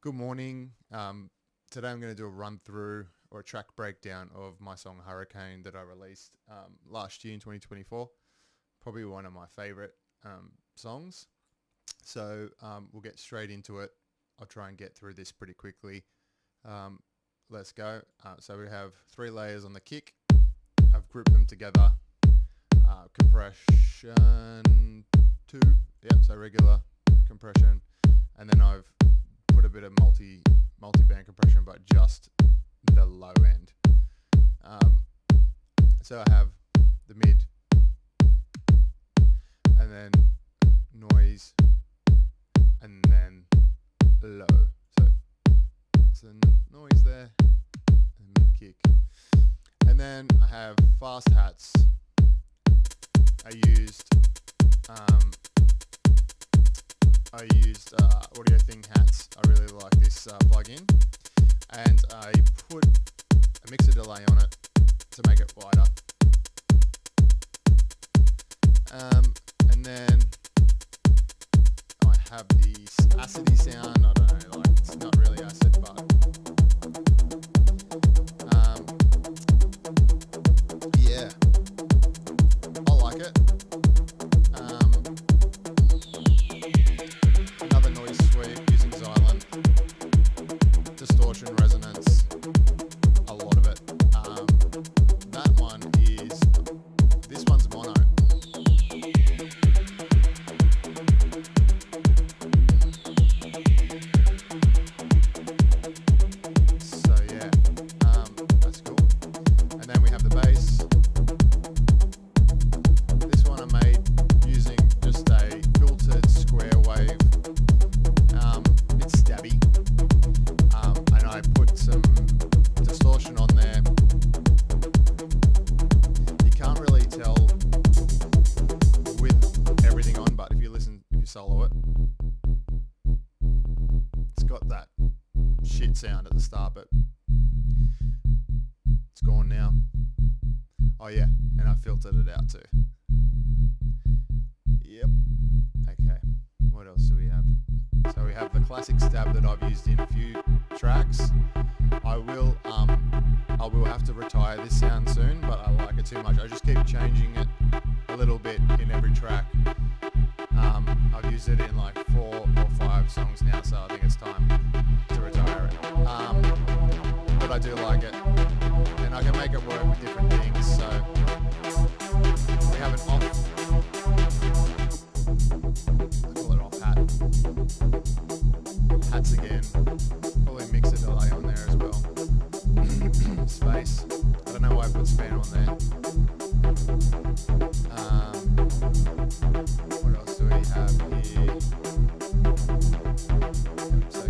Good morning. Today I'm going to do a run through or a track breakdown of my song Hurricane that I released last year in 2024. Probably one of my favorite songs. So we'll get straight into it. I'll try and get through this pretty quickly. Let's go. So we have 3 layers on the kick. I've grouped them together. Compression 2. Yep, so regular compression. And then I've put a bit of multi-band compression, but just the low end. So I have the mid, and then noise, and then low. So noise there, and mid kick. And then I have fast hats. I used Audio Thing hats. I really like this plugin, and I put a mixer delay on it to make it wider. And then I have the acidy sound. I don't know, like it's not really acid, but yeah, I like it. Another noise sweep using Xylem, distortion, resonance, a lot of it. This one's mono. So yeah, that's cool. And then we have the bass. This one I made using just a filtered square wave. It's stabby. And I put some distortion on there. You can't really tell with everything on, but if you solo it, it's got that shit sound at the start, but it's gone now. Oh yeah, and I filtered it out too. Yep. Okay, what else do we have? So we have the classic stab that I've used in a few tracks. I will have to retire this sound soon, but I like it too much. I just keep changing it a little bit in every track. I've used it in like 4 or 5 songs now, so I think it's time to retire it. But I do like it, and I can make it work with different things. So we have an off. I call it off hat. Hats again. Probably mix a delay on there as well. Space. I don't know why I put span on there. What else do we have here? So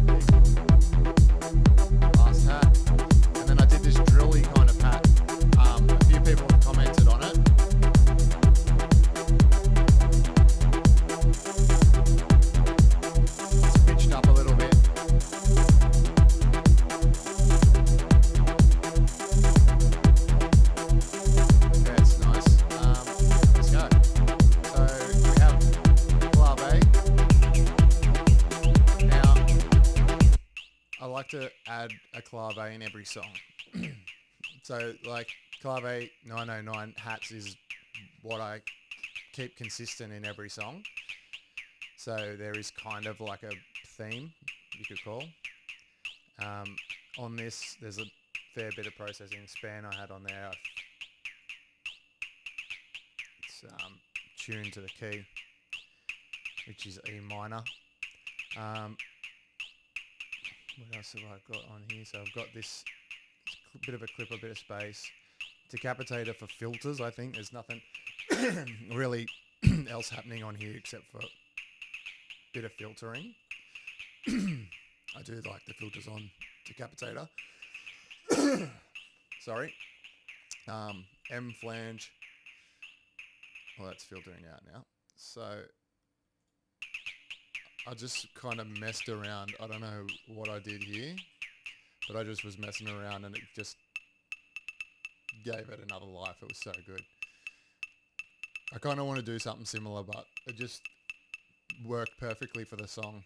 last hat. And then I did this drilly kind of hat. A few people have commented on it. It's pitched up a little bit. That's nice. Let's go. So we have clave. Now, I like to add a clave in every song. So like clave 909 hats is what I keep consistent in every song. So there is kind of like a theme, you could call. On this, there's a fair bit of processing. Span I had on there. It's tuned to the key, which is E minor. What else have I got on here? So I've got this bit of a clipper, bit of space. Decapitator for filters, I think. There's nothing really else happening on here except for a bit of filtering. I do like the filters on Decapitator. Sorry. M flange. Well, that's filtering out now. So I just kind of messed around. I don't know what I did here, but I just was messing around and it just gave it another life. It was so good. I kind of want to do something similar, but it just worked perfectly for the song.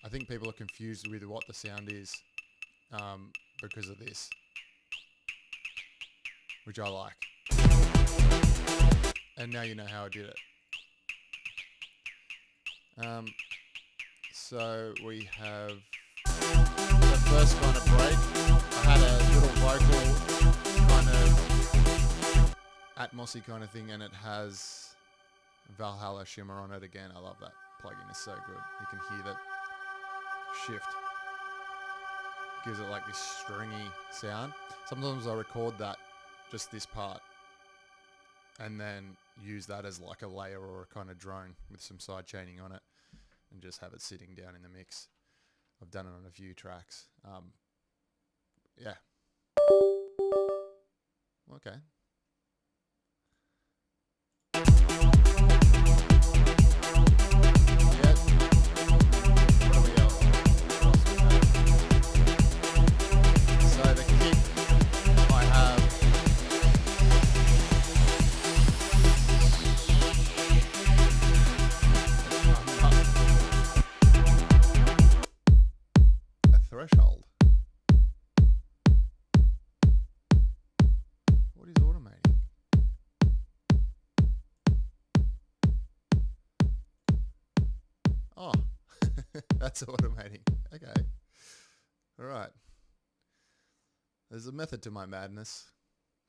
I think people are confused with what the sound is because of this, which I like. And now you know how I did it. So we have the first kind of break. I had a little vocal kind of atmosy kind of thing, and it has Valhalla Shimmer on it again. I love that plugin. It's so good. You can hear that shift. Gives it like this stringy sound. Sometimes I record that, just this part, and then use that as like a layer or a kind of drone with some side chaining on it, and just have it sitting down in the mix. I've done it on a few tracks. Yeah. Okay. Threshold. What is automating? Oh, that's automating. Okay. All right. There's a method to my madness.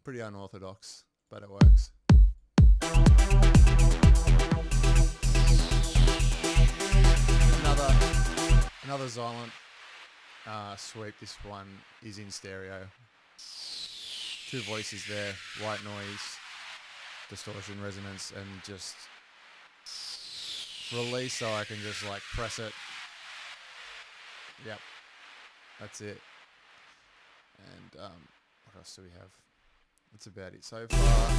Pretty unorthodox, but it works. Another Xylent sweep. This one is in stereo. 2 voices there, white noise, distortion, resonance, and just release, so I can just like press it. Yep, that's it. And what else do we have? That's about it so far.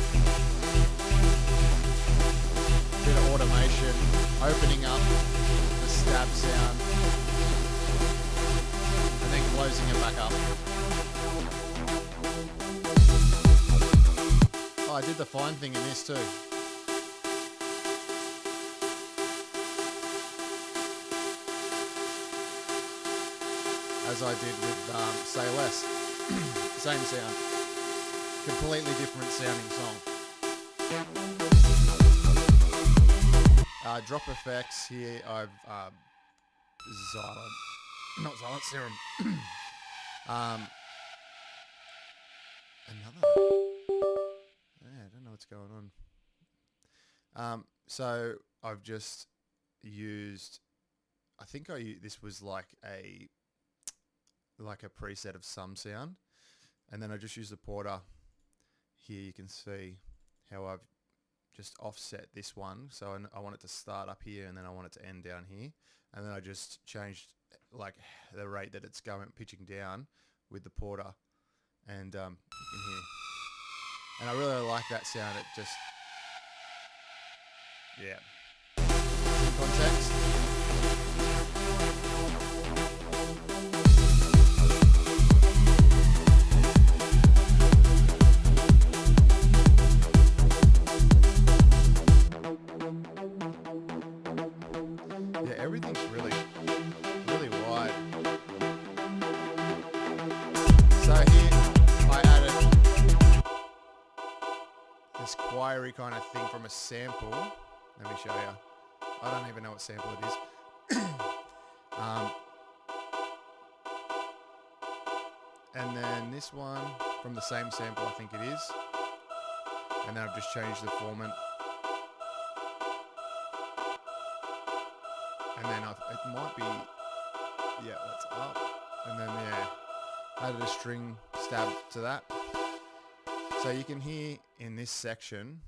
Bit of automation, opening up the stab sound, and then closing it back up. Oh, I did the fine thing in this too. As I did with Say Less. Same sound. Completely different sounding song. Drop effects here. I've not Xylent, Serum. Another. Yeah, I don't know what's going on. So I've just used. I think this was like a preset of some sound, and then I just used the Porter. Here you can see how I've just offset this one, so I want it to start up here, and then I want it to end down here, and then I just changed like the rate that it's going pitching down with the Porter, and you can hear, and I really like that sound. It just, yeah, context. Everything's really wide. So here I added this choiry kind of thing from a sample. Let me show you. I don't even know what sample it is. And then this one from the same sample, I think it is. And then I've just changed the formant. And then it might be, yeah, that's up. And then, yeah, added a string stab to that. So you can hear in this section,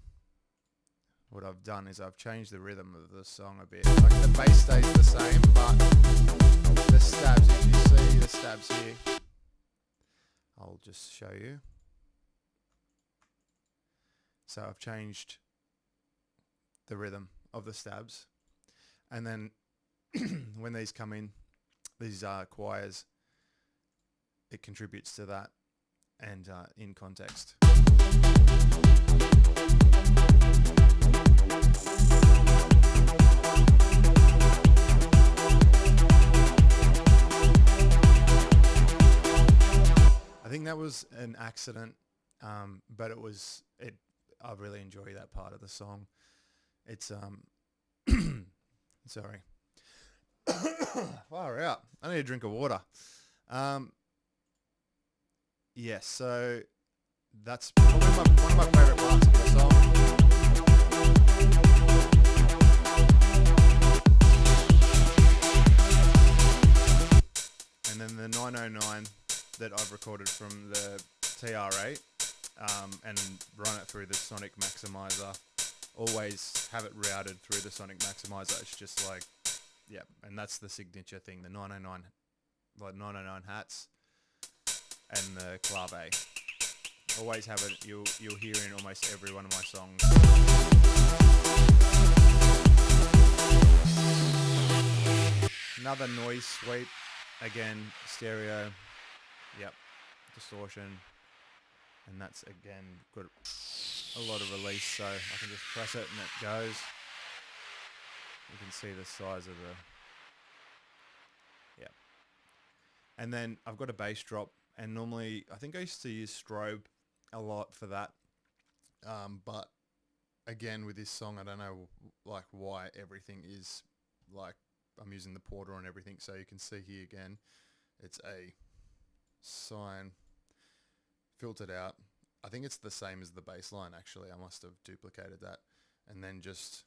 what I've done is I've changed the rhythm of the song a bit. Like the bass stays the same, but the stabs, if you see the stabs here, I'll just show you. So I've changed the rhythm of the stabs. And then when these come in, these choirs, it contributes to that, and in context. was an accident, but it was it. I really enjoy that part of the song. It's sorry, far out. I need a drink of water. Yes, so that's probably one of my favorite parts of the song. And then the 909 that I've recorded from the TR8 and run it through the Sonic Maximizer. Always have it routed through the Sonic Maximizer. It's just like, yeah, and that's the signature thing, the 909, like 909 hats and the clave. Always have it, you'll hear in almost every one of my songs. Another noise sweep, again, stereo, yep, distortion, and that's again got a lot of release, so I can just press it and it goes. You can see the size of the, yep. And then I've got a bass drop, and normally, I think I used to use strobe a lot for that, but again with this song, I don't know like why everything is like, I'm using the Porter on everything, so you can see here again, it's a sine filtered out. I think it's the same as the bass line actually, I must have duplicated that, and then just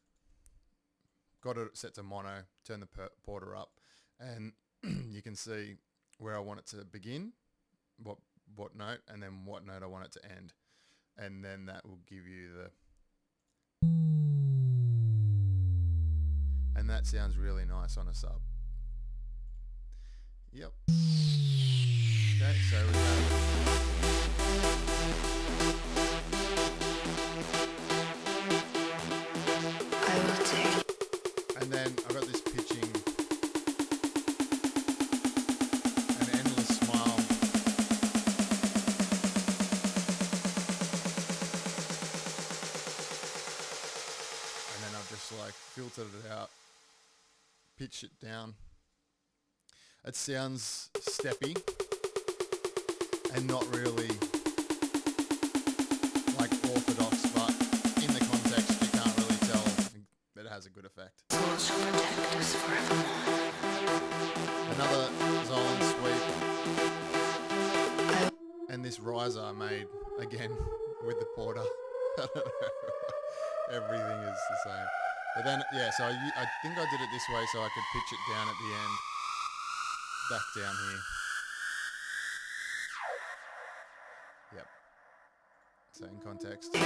got it set to mono, turn the Porter up, and you can see where I want it to begin, what note, and then what note I want it to end, and then that will give you the, and that sounds really nice on a sub. Yep. Okay, so we have, and then I've got this pitching, an endless smile. And then I've just like filtered it out, pitched it down. It sounds steppy and not really like orthodox, but in the context you can't really tell. It has a good effect. Another Zolan sweep. And this riser I made again with the Porter. I don't know. Everything is the same. But then, yeah, so I think I did it this way so I could pitch it down at the end. Back down here. Yep. So in context.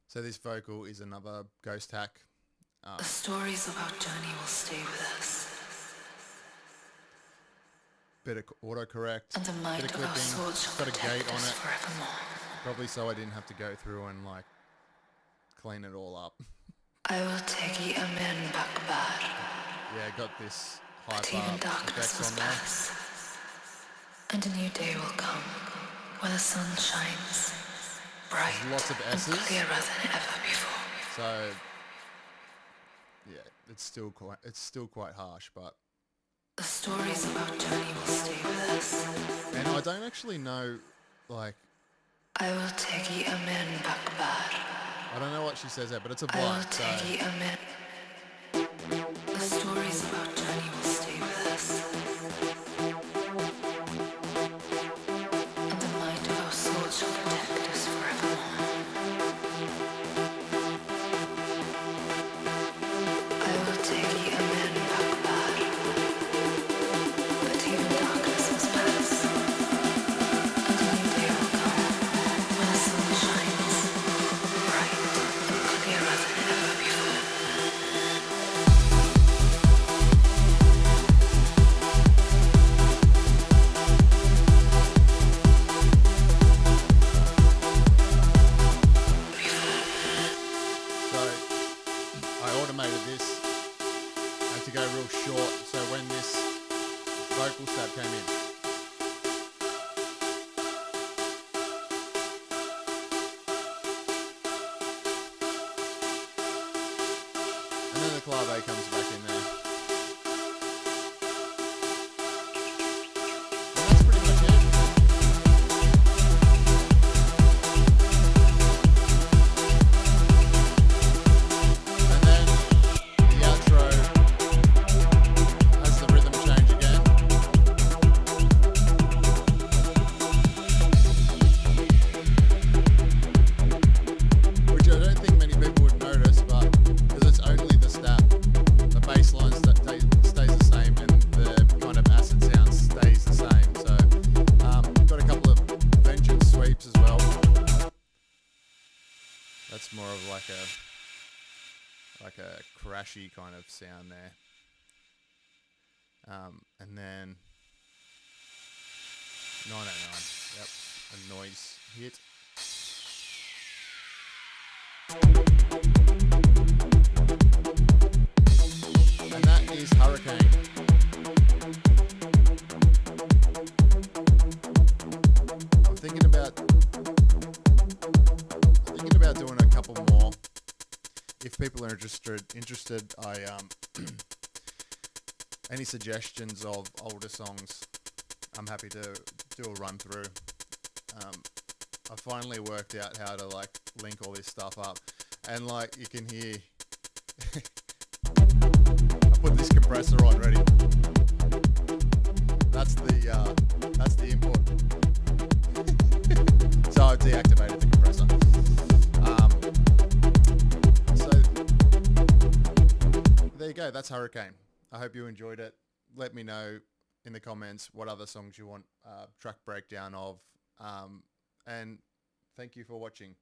So this vocal is another ghost hack. The stories of our journey will stay with us. Bit of autocorrect, And the might bit of of our clipping, sword shall got a protect gate on us it, forevermore. probably so I didn't have to go through and like clean it all up. I will take ye a man back bad, Yeah, got this but even high bar darkness effects must on there. pass, and a new day will come, where the sun shines bright There's lots of and S's. clearer than ever before. So yeah, it's still quite harsh, but The stories of our journey will stay with us. and I don't actually know, like I will take ye a man back bad. I don't know what she says there, but it's a I will blank. So take ye a man. The stories of our journey will stay with us. And the might of our sword shall protect us forevermore. I will take ye a man back bad, but even darkness must pass, and a new day will come, when the sun shines bright and clearer than ever before. clave comes back in there. And that's pretty much it. And then the outro has the rhythm change again. Which I don't think many people would notice, but because it's only the stab, the bass line stays the same and the kind of acid sound stays the same. So got a couple of vengeance sweeps as well. That's more of like a crashy kind of sound there. And then 909, yep, a noise hit. And that is Hurricane. I'm thinking about doing a couple more. If people are interested, any suggestions of older songs, I'm happy to do a run through. I finally worked out how to like link all this stuff up, and like you can hear, I put this compressor on. Ready? That's the input. So I've deactivated the compressor. So there you go. That's Hurricane. I hope you enjoyed it. Let me know in the comments what other songs you want track breakdown of. And thank you for watching.